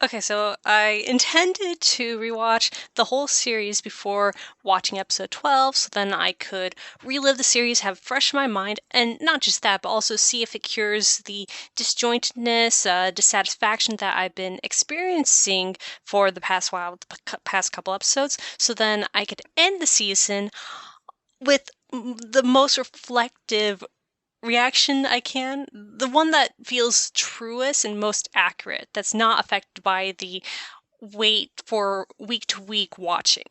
Okay, so I intended to rewatch the whole series before watching episode 12, so then I could relive the series, have it fresh in my mind, and not just that, but also see if it cures the disjointedness, dissatisfaction that I've been experiencing for the past while, the past couple episodes, so then I could end the season with the most reflective reaction I can, the one that feels truest and most accurate, that's not affected by the wait for week to week watching.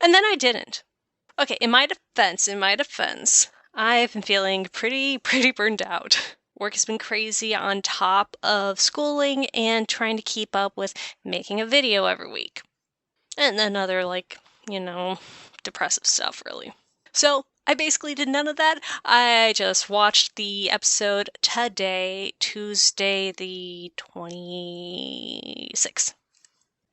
And then I didn't. Okay, in my defense, I've been feeling pretty burned out. Work has been crazy on top of schooling and trying to keep up with making a video every week. And then other, depressive stuff, really. So I basically did none of that. I just watched the episode today, Tuesday the 26th.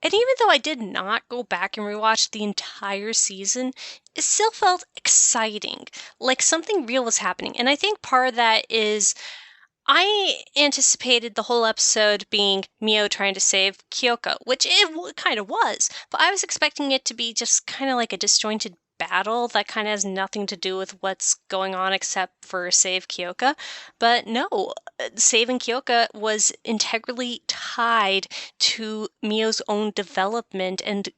And even though I did not go back and rewatch the entire season, it still felt exciting, like something real was happening. And I think part of that is I anticipated the whole episode being Miyo trying to save Kiyoka, which it kind of was, but I was expecting it to be just kind of like a disjointed battle that kind of has nothing to do with what's going on except for save Kiyoka. But no, saving Kiyoka was integrally tied to Miyo's own development and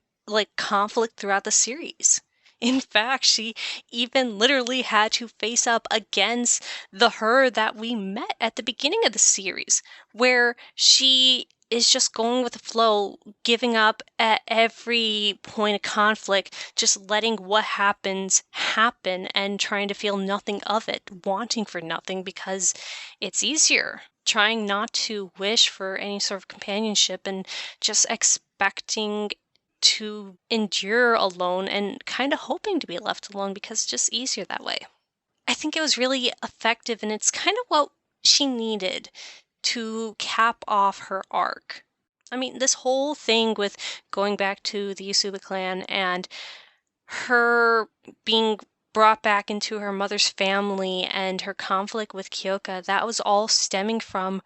conflict throughout the series. In fact, she even literally had to face up against the her that we met at the beginning of the series, where she is just going with the flow, giving up at every point of conflict, just letting what happens happen and trying to feel nothing of it, wanting for nothing because it's easier, trying not to wish for any sort of companionship and just expecting to endure alone and kind of hoping to be left alone because it's just easier that way. I think it was really effective, and it's kind of what she needed to cap off her arc. I mean, this whole thing with going back to the Yasuba clan and her being brought back into her mother's family and her conflict with Kiyoka, that was all stemming from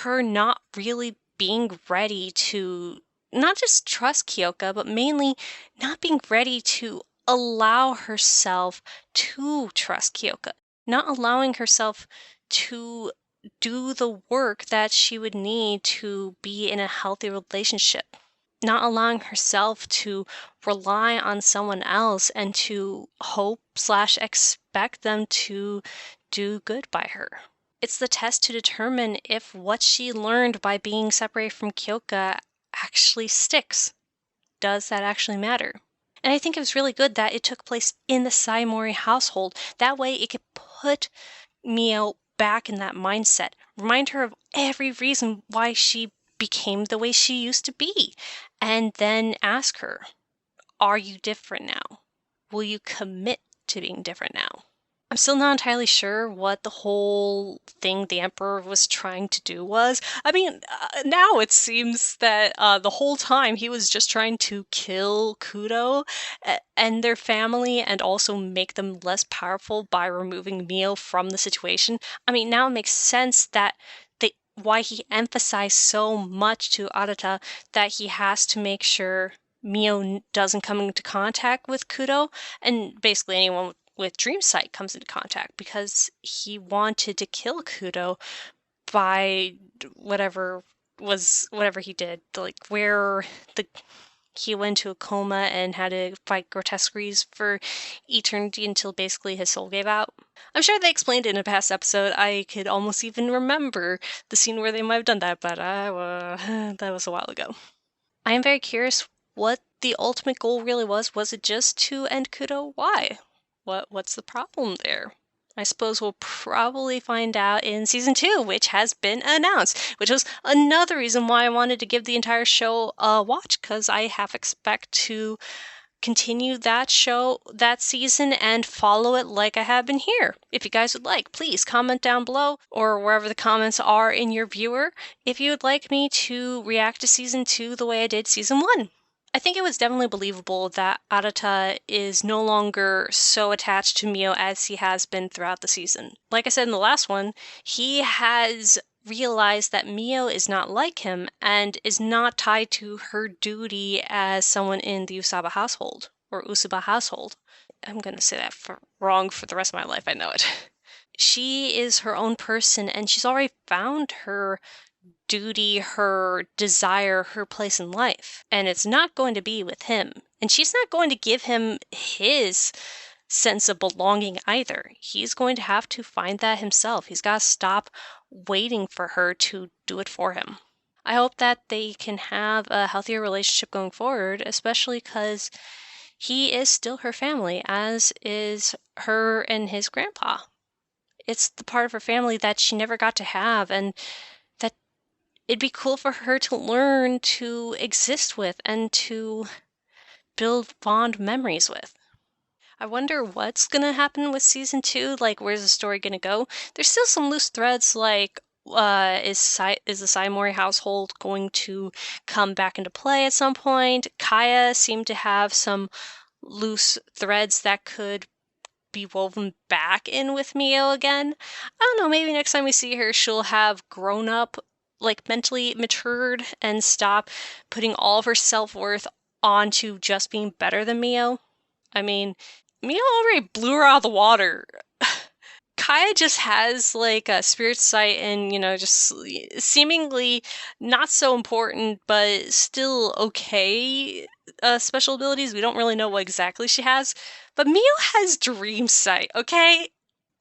her not really being ready to not just trust Kiyoka, but mainly not being ready to allow herself to trust Kiyoka, not allowing herself to do the work that she would need to be in a healthy relationship, not allowing herself to rely on someone else and to hope/expect them to do good by her. It's the test to determine if what she learned by being separated from Kiyoka actually sticks. Does that actually matter? And I think it was really good that it took place in the Saimori household. That way it could put Miyo back in that mindset, remind her of every reason why she became the way she used to be, and then ask her, are you different now? Will you commit to being different now? I'm still not entirely sure what the whole thing the Emperor was trying to do was. I mean, now it seems that the whole time he was just trying to kill Kudo and their family and also make them less powerful by removing Miyo from the situation. I mean, now it makes sense that why he emphasized so much to Arata that he has to make sure Miyo doesn't come into contact with Kudo, and basically anyone with Dream Sight comes into contact, because he wanted to kill Kudo by whatever he did, where he went to a coma and had to fight grotesqueries for eternity until basically his soul gave out. I'm sure they explained it in a past episode. I could almost even remember the scene where they might have done that, but that was a while ago. I am very curious what the ultimate goal really was. Was it just to end Kudo? Why? What's the problem there? I suppose we'll probably find out in season 2, which has been announced, which was another reason why I wanted to give the entire show a watch, because I half expect to continue that show, that season, and follow it like I have been here. If you guys would like, please comment down below or wherever the comments are in your viewer if you would like me to react to season 2 the way I did season 1. I think it was definitely believable that Arata is no longer so attached to Miyo as he has been throughout the season. Like I said in the last one, he has realize that Miyo is not like him and is not tied to her duty as someone in the Usaba household, or Usuba household. I'm going to say that wrong for the rest of my life, I know it. She is her own person, and she's already found her duty, her desire, her place in life. And it's not going to be with him. And she's not going to give him his sense of belonging either. He's going to have to find that himself. He's got to stop waiting for her to do it for him. I hope that they can have a healthier relationship going forward, especially because he is still her family, as is her and his grandpa. It's the part of her family that she never got to have, and that it'd be cool for her to learn to exist with and to build fond memories with. I wonder what's going to happen with season 2. Like, where's the story going to go? There's still some loose threads, like, is the Saimori household going to come back into play at some point? Kaya seemed to have some loose threads that could be woven back in with Miyo again. I don't know, maybe next time we see her, she'll have grown up, like mentally matured, and stop putting all of her self-worth onto just being better than Miyo. I mean, Miyo already blew her out of the water. Kaya just has like a spirit sight and, just seemingly not so important, but still okay special abilities. We don't really know what exactly she has. But Miyo has dream sight, okay?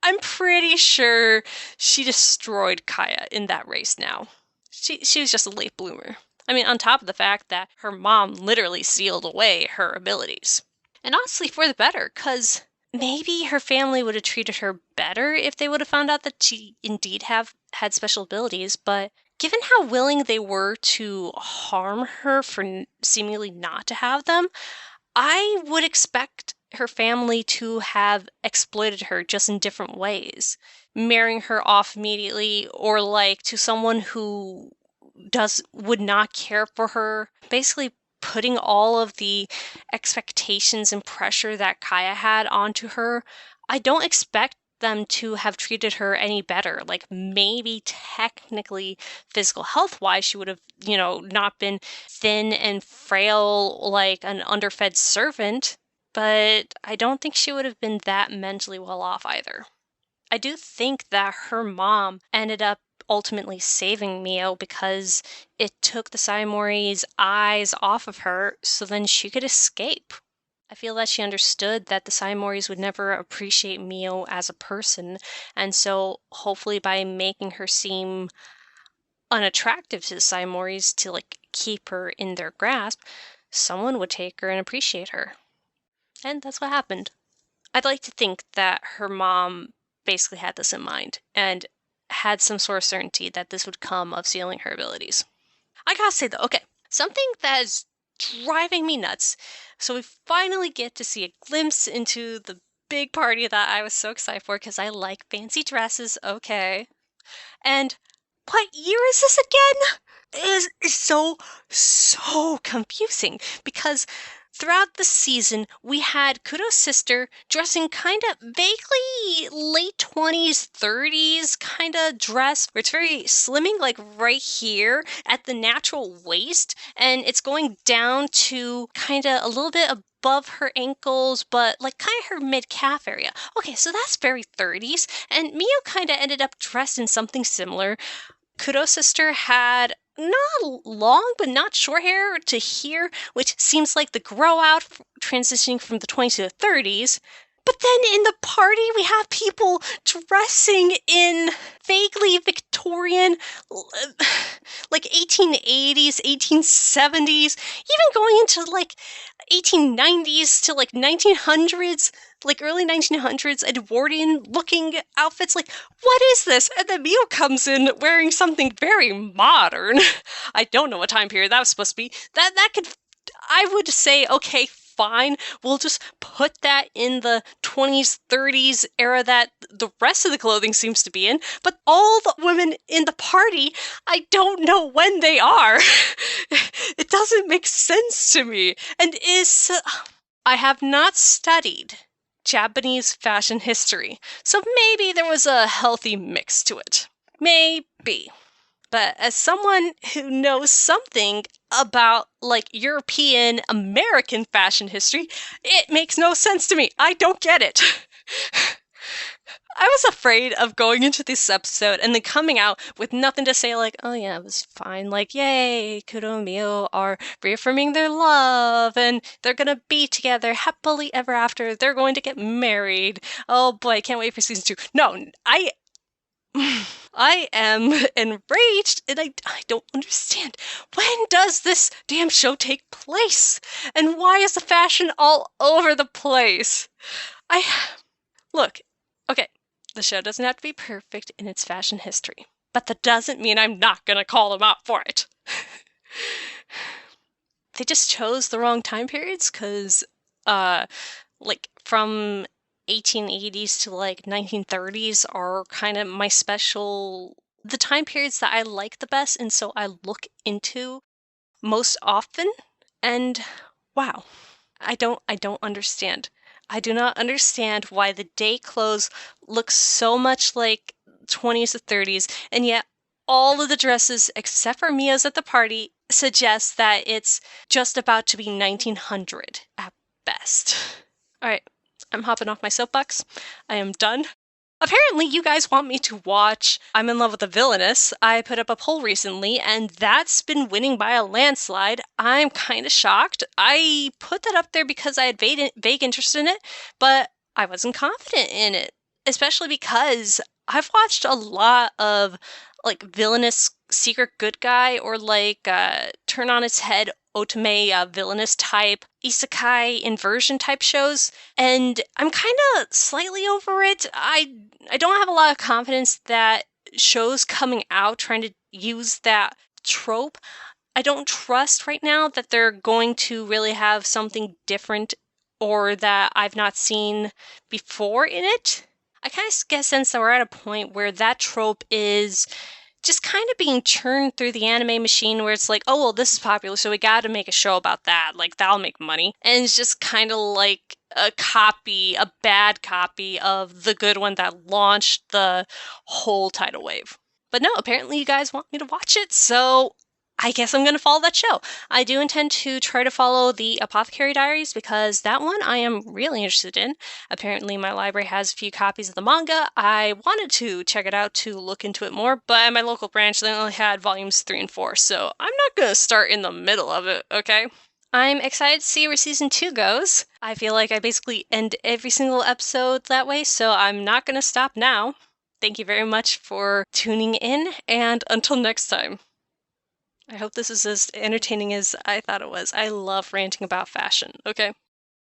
I'm pretty sure she destroyed Kaya in that race now. She was just a late bloomer. I mean, on top of the fact that her mom literally sealed away her abilities. And honestly, for the better, because maybe her family would have treated her better if they would have found out that she indeed had special abilities, but given how willing they were to harm her for seemingly not to have them, I would expect her family to have exploited her just in different ways. Marrying her off immediately, or like to someone who would not care for her. Basically putting all of the expectations and pressure that Kaya had onto her. I don't expect them to have treated her any better. Like, maybe technically physical health wise she would have, not been thin and frail like an underfed servant, but I don't think she would have been that mentally well off either. I do think that her mom ended up ultimately saving Miyo because it took the Saimori's eyes off of her so then she could escape. I feel that she understood that the Saimoris would never appreciate Miyo as a person, and so hopefully by making her seem unattractive to the Saimoris to keep her in their grasp, someone would take her and appreciate her. And that's what happened. I'd like to think that her mom basically had this in mind and had some sort of certainty that this would come of sealing her abilities. I gotta say though, okay, something that is driving me nuts. So we finally get to see a glimpse into the big party that I was so excited for because I like fancy dresses, okay. And what year is this again? It is so confusing because throughout the season, we had Kudo's sister dressing kind of vaguely late 20s, 30s kind of dress, where it's very slimming, like right here at the natural waist, and it's going down to kind of a little bit above her ankles, but like kind of her mid-calf area. Okay, so that's very 30s, and Miyo kind of ended up dressed in something similar. Kudo's sister had not long, but not short hair to here, which seems like the grow out transitioning from the 20s to the 30s. But then in the party, we have people dressing in vaguely Victorian, like 1880s, 1870s, even going into like 1890s to like 1900s, like early 1900s Edwardian looking outfits. Like, what is this? And then Miyo comes in wearing something very modern. I don't know what time period that was supposed to be. That could, I would say, okay, fine, we'll just put that in the 20s, 30s era that the rest of the clothing seems to be in, but all the women in the party, I don't know when they are. It doesn't make sense to me, and I have not studied Japanese fashion history, so maybe there was a healthy mix to it. Maybe. but as someone who knows something about, like, European American fashion history, it makes no sense to me. I don't get it. I was afraid of going into this episode and then coming out with nothing to say, like, oh yeah, it was fine. Like, yay, Kuro and Miyo are reaffirming their love and they're gonna be together happily ever after. They're going to get married. Oh boy, I can't wait for season 2. No, I am enraged and I don't understand. When does this damn show take place? And why is the fashion all over the place? Look, okay, the show doesn't have to be perfect in its fashion history, but that doesn't mean I'm not gonna call them out for it. They just chose the wrong time periods, because, like, from 1880s to, like, 1930s are kind of my the time periods that I like the best, and so I look into most often, and wow, I don't understand. I do not understand why the day clothes look so much like 20s to 30s, and yet all of the dresses, except for Mia's at the party, suggest that it's just about to be 1900 at best. Alright, I'm hopping off my soapbox. I am done. Apparently, you guys want me to watch I'm in Love with a Villainess. I put up a poll recently, and that's been winning by a landslide. I'm kind of shocked. I put that up there because I had vague interest in it, but I wasn't confident in it, especially because I've watched a lot of, like, villainous secret good guy or, like, turn on its head otome villainous type isekai inversion type shows, and I'm kind of slightly over it. I don't have a lot of confidence that shows coming out trying to use that trope, I don't trust right now that they're going to really have something different or that I've not seen before in it. I kind of get a sense that we're at a point where that trope is just kind of being churned through the anime machine where it's like, oh, well, this is popular, so we gotta make a show about that. Like, that'll make money. And it's just kind of like a bad copy of the good one that launched the whole tidal wave. But no, apparently you guys want me to watch it, so I guess I'm going to follow that show. I do intend to try to follow the Apothecary Diaries because that one I am really interested in. Apparently my library has a few copies of the manga. I wanted to check it out to look into it more, but at my local branch they only had volumes 3 and 4, so I'm not going to start in the middle of it, okay? I'm excited to see where season 2 goes. I feel like I basically end every single episode that way, so I'm not going to stop now. Thank you very much for tuning in, and until next time. I hope this is as entertaining as I thought it was. I love ranting about fashion, okay?